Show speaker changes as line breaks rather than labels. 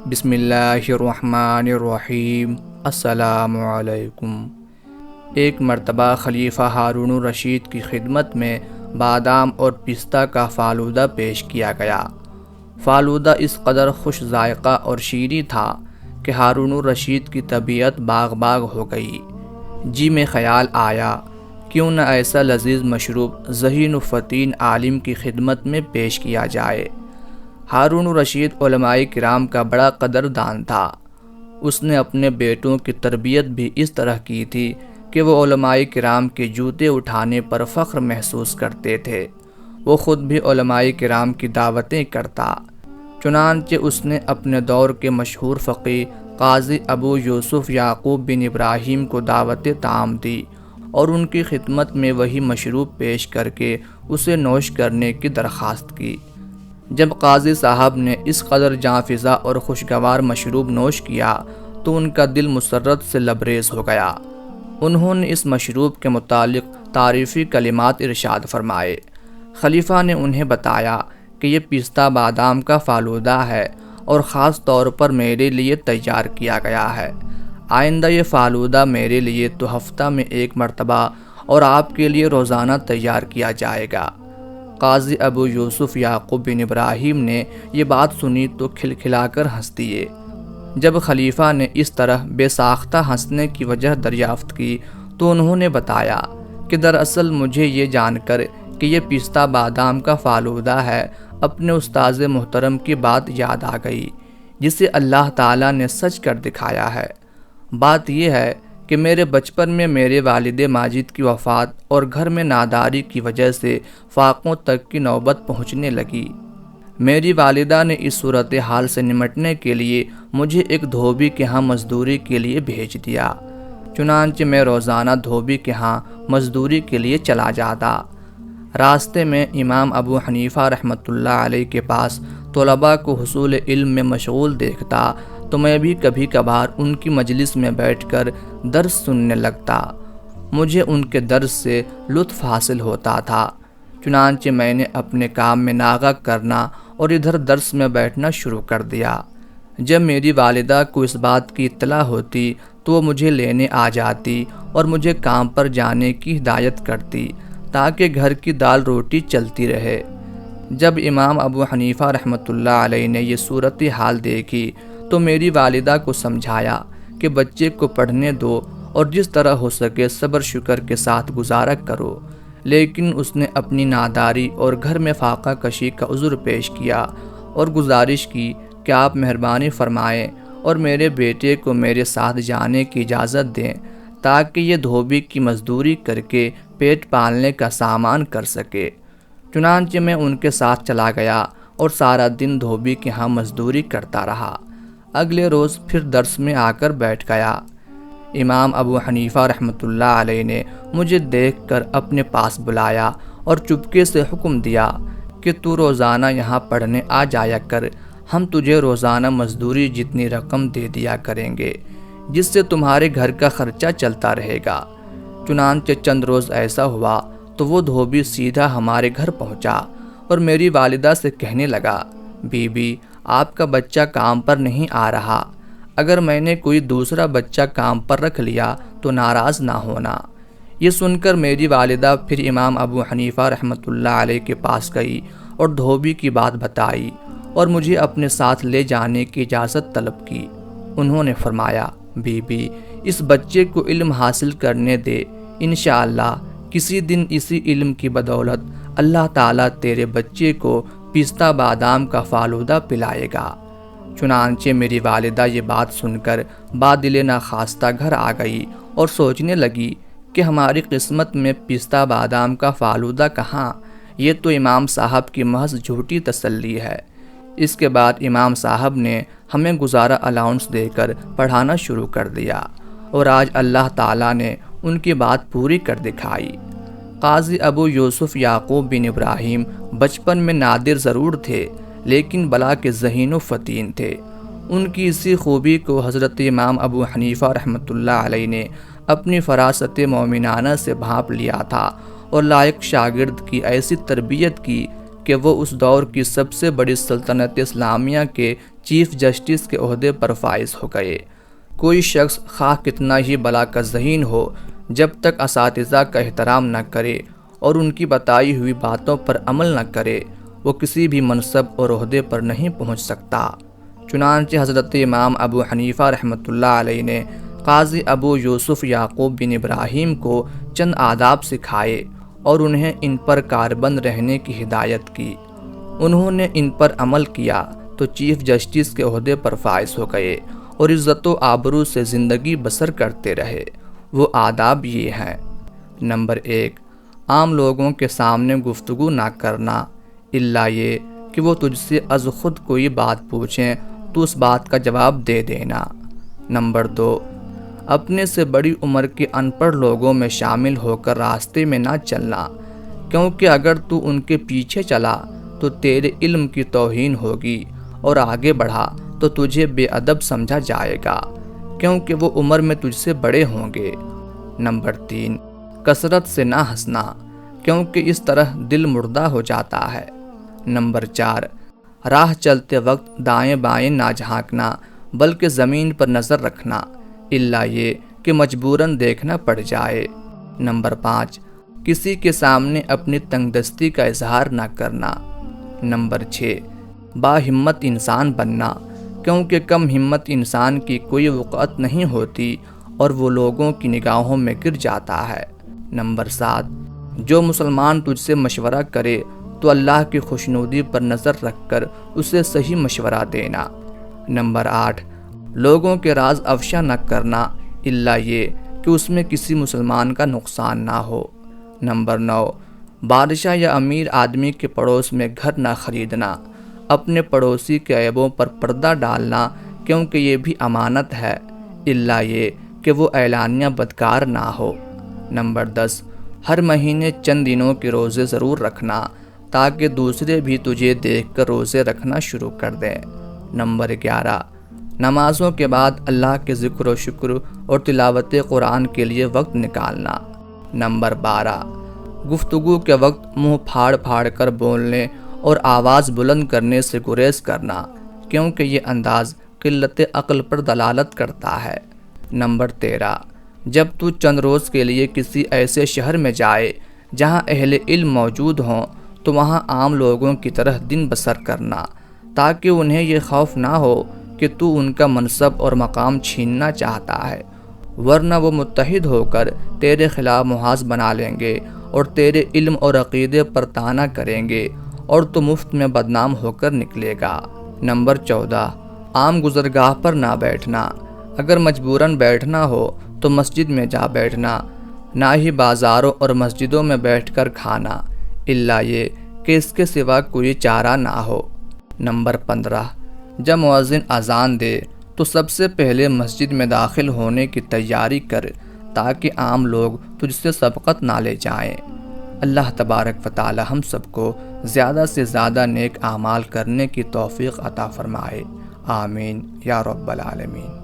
بسم اللہ الرحمن الرحیم۔ السلام علیکم۔ ایک مرتبہ خلیفہ ہارون الرشید کی خدمت میں بادام اور پستہ کا فالودہ پیش کیا گیا۔ فالودہ اس قدر خوش ذائقہ اور شیریں تھا کہ ہارون الرشید کی طبیعت باغ باغ ہو گئی۔ جی میں خیال آیا کیوں نہ ایسا لذیذ مشروب ذہین و فطین عالم کی خدمت میں پیش کیا جائے۔ ہارون الرشید علماء کرام کا بڑا قدردان تھا۔ اس نے اپنے بیٹوں کی تربیت بھی اس طرح کی تھی کہ وہ علماء کرام کے جوتے اٹھانے پر فخر محسوس کرتے تھے۔ وہ خود بھی علماء کرام کی دعوتیں کرتا۔ چنانچہ اس نے اپنے دور کے مشہور فقیہ قاضی ابو یوسف یعقوب بن ابراہیم کو دعوت طعام دی اور ان کی خدمت میں وہی مشروب پیش کر کے اسے نوش کرنے کی درخواست کی۔ جب قاضی صاحب نے اس قدر جاں فضا اور خوشگوار مشروب نوش کیا تو ان کا دل مسرت سے لبریز ہو گیا۔ انہوں نے اس مشروب کے متعلق تعریفی کلمات ارشاد فرمائے۔ خلیفہ نے انہیں بتایا کہ یہ پستہ بادام کا فالودہ ہے اور خاص طور پر میرے لیے تیار کیا گیا ہے۔ آئندہ یہ فالودہ میرے لیے تو ہفتہ میں ایک مرتبہ اور آپ کے لیے روزانہ تیار کیا جائے گا۔ قاضی ابو یوسف یعقوب بن ابراہیم نے یہ بات سنی تو کھلکھلا کر ہنس دیے۔ جب خلیفہ نے اس طرح بے ساختہ ہنسنے کی وجہ دریافت کی تو انہوں نے بتایا کہ دراصل مجھے یہ جان کر کہ یہ پستہ بادام کا فالودہ ہے اپنے استاذ محترم کی بات یاد آ گئی جسے اللہ تعالیٰ نے سچ کر دکھایا ہے۔ بات یہ ہے کہ میرے بچپن میں میرے والد ماجد کی وفات اور گھر میں ناداری کی وجہ سے فاقوں تک کی نوبت پہنچنے لگی۔ میری والدہ نے اس صورتحال سے نمٹنے کے لیے مجھے ایک دھوبی کے ہاں مزدوری کے لیے بھیج دیا۔ چنانچہ میں روزانہ دھوبی کے ہاں مزدوری کے لیے چلا جاتا۔ راستے میں امام ابو حنیفہ رحمۃ اللہ علیہ کے پاس طلباء کو حصول علم میں مشغول دیکھتا تو میں بھی کبھی کبھار ان کی مجلس میں بیٹھ کر درس سننے لگتا۔ مجھے ان کے درس سے لطف حاصل ہوتا تھا۔ چنانچہ میں نے اپنے کام میں ناغہ کرنا اور ادھر درس میں بیٹھنا شروع کر دیا۔ جب میری والدہ کو اس بات کی اطلاع ہوتی تو وہ مجھے لینے آ جاتی اور مجھے کام پر جانے کی ہدایت کرتی تاکہ گھر کی دال روٹی چلتی رہے۔ جب امام ابو حنیفہ رحمۃ اللہ علیہ نے یہ صورتحال دیکھی تو میری والدہ کو سمجھایا کہ بچے کو پڑھنے دو اور جس طرح ہو سکے صبر شکر کے ساتھ گزارا کرو، لیکن اس نے اپنی ناداری اور گھر میں فاقہ کشی کا عذر پیش کیا اور گزارش کی کہ آپ مہربانی فرمائیں اور میرے بیٹے کو میرے ساتھ جانے کی اجازت دیں تاکہ یہ دھوبی کی مزدوری کر کے پیٹ پالنے کا سامان کر سکے۔ چنانچہ میں ان کے ساتھ چلا گیا اور سارا دن دھوبی کے ہاں مزدوری کرتا رہا۔ اگلے روز پھر درس میں آ کر بیٹھ گیا۔ امام ابو حنیفہ رحمۃ اللہ علیہ نے مجھے دیکھ کر اپنے پاس بلایا اور چپکے سے حکم دیا کہ تو روزانہ یہاں پڑھنے آ جایا کر، ہم تجھے روزانہ مزدوری جتنی رقم دے دیا کریں گے جس سے تمہارے گھر کا خرچہ چلتا رہے گا۔ چنانچہ چند روز ایسا ہوا تو وہ دھوبی سیدھا ہمارے گھر پہنچا اور میری والدہ سے کہنے لگا، بی بی آپ کا بچہ کام پر نہیں آ رہا، اگر میں نے کوئی دوسرا بچہ کام پر رکھ لیا تو ناراض نہ ہونا۔ یہ سن کر میری والدہ پھر امام ابو حنیفہ رحمۃ اللہ علیہ کے پاس گئی اور دھوبی کی بات بتائی اور مجھے اپنے ساتھ لے جانے کی اجازت طلب کی۔ انہوں نے فرمایا، بی بی اس بچے کو علم حاصل کرنے دے، انشاءاللہ کسی دن اسی علم کی بدولت اللہ تعالیٰ تیرے بچے کو پستہ بادام کا فالودہ پلائے گا۔ چنانچہ میری والدہ یہ بات سن کر بادل ناخواستہ گھر آ گئی اور سوچنے لگی کہ ہماری قسمت میں پستہ بادام کا فالودہ کہاں، یہ تو امام صاحب کی محض جھوٹی تسلی ہے۔ اس کے بعد امام صاحب نے ہمیں گزارا الاؤنس دے کر پڑھانا شروع کر دیا اور آج اللہ تعالیٰ نے ان کی بات پوری کر دکھائی۔ قاضی ابو یوسف یعقوب بن ابراہیم بچپن میں نادر ضرور تھے لیکن بلا کے ذہین و فطین تھے۔ ان کی اسی خوبی کو حضرت امام ابو حنیفہ رحمۃ اللہ علیہ نے اپنی فراست مومنانہ سے بھانپ لیا تھا اور لائق شاگرد کی ایسی تربیت کی کہ وہ اس دور کی سب سے بڑی سلطنت اسلامیہ کے چیف جسٹس کے عہدے پر فائز ہو گئے۔ کوئی شخص خواہ کتنا ہی بلا کا ذہین ہو، جب تک اساتذہ کا احترام نہ کرے اور ان کی بتائی ہوئی باتوں پر عمل نہ کرے، وہ کسی بھی منصب اور عہدے پر نہیں پہنچ سکتا۔ چنانچہ حضرت امام ابو حنیفہ رحمۃ اللہ علیہ نے قاضی ابو یوسف یعقوب بن ابراہیم کو چند آداب سکھائے اور انہیں ان پر کاربند رہنے کی ہدایت کی۔ انہوں نے ان پر عمل کیا تو چیف جسٹس کے عہدے پر فائز ہو گئے اور عزت و آبرو سے زندگی بسر کرتے رہے۔ وہ آداب یہ ہیں: نمبر 1، عام لوگوں کے سامنے گفتگو نہ کرنا، الا یہ کہ وہ تجھ سے از خود کوئی بات پوچھیں تو اس بات کا جواب دے دینا۔ نمبر 2، اپنے سے بڑی عمر کے ان پڑھ لوگوں میں شامل ہو کر راستے میں نہ چلنا، کیونکہ اگر تو ان کے پیچھے چلا تو تیرے علم کی توہین ہوگی اور آگے بڑھا تو تجھے بے ادب سمجھا جائے گا، کیونکہ وہ عمر میں تجھ سے بڑے ہوں گے۔ نمبر 3، کثرت سے نہ ہنسنا، کیونکہ اس طرح دل مردہ ہو جاتا ہے۔ نمبر 4، راہ چلتے وقت دائیں بائیں نہ جھانکنا بلکہ زمین پر نظر رکھنا، الا یہ کہ مجبوراً دیکھنا پڑ جائے۔ نمبر 5، کسی کے سامنے اپنی تنگ دستی کا اظہار نہ کرنا۔ نمبر 6، باہمت انسان بننا، کیونکہ کم ہمت انسان کی کوئی وقعت نہیں ہوتی اور وہ لوگوں کی نگاہوں میں گر جاتا ہے۔ نمبر 7، جو مسلمان تجھ سے مشورہ کرے تو اللہ کی خوشنودی پر نظر رکھ کر اسے صحیح مشورہ دینا۔ نمبر 8، لوگوں کے راز افشا نہ کرنا، الا یہ کہ اس میں کسی مسلمان کا نقصان نہ ہو۔ نمبر 9، بادشاہ یا امیر آدمی کے پڑوس میں گھر نہ خریدنا، اپنے پڑوسی کے عیبوں پر پردہ ڈالنا، کیونکہ یہ بھی امانت ہے، الا یہ کہ وہ اعلانیہ بدکار نہ ہو۔ نمبر 10، ہر مہینے چند دنوں کے روزے ضرور رکھنا تاکہ دوسرے بھی تجھے دیکھ کر روزے رکھنا شروع کر دیں۔ نمبر 11، نمازوں کے بعد اللہ کے ذکر و شکر اور تلاوت قرآن کے لیے وقت نکالنا۔ نمبر 12، گفتگو کے وقت منہ پھاڑ پھاڑ کر بولنے اور آواز بلند کرنے سے گریز کرنا، کیونکہ یہ انداز قلت عقل پر دلالت کرتا ہے۔ نمبر 13، جب تو چند روز کے لیے کسی ایسے شہر میں جائے جہاں اہل علم موجود ہوں تو وہاں عام لوگوں کی طرح دن بسر کرنا، تاکہ انہیں یہ خوف نہ ہو کہ تو ان کا منصب اور مقام چھیننا چاہتا ہے، ورنہ وہ متحد ہو کر تیرے خلاف محاذ بنا لیں گے اور تیرے علم اور عقیدے پر طعنہ کریں گے اور تو مفت میں بدنام ہو کر نکلے گا۔ نمبر 14، عام گزرگاہ پر نہ بیٹھنا، اگر مجبوراً بیٹھنا ہو تو مسجد میں جا بیٹھنا، نہ ہی بازاروں اور مسجدوں میں بیٹھ کر کھانا، الا یہ کہ اس کے سوا کوئی چارہ نہ ہو۔ نمبر 15، جب مؤذن اذان دے تو سب سے پہلے مسجد میں داخل ہونے کی تیاری کر تاکہ عام لوگ تجھ سے سبقت نہ لے جائیں۔ اللہ تبارک و تعالی ہم سب کو زیادہ سے زیادہ نیک اعمال کرنے کی توفیق عطا فرمائے، آمین یا رب العالمین۔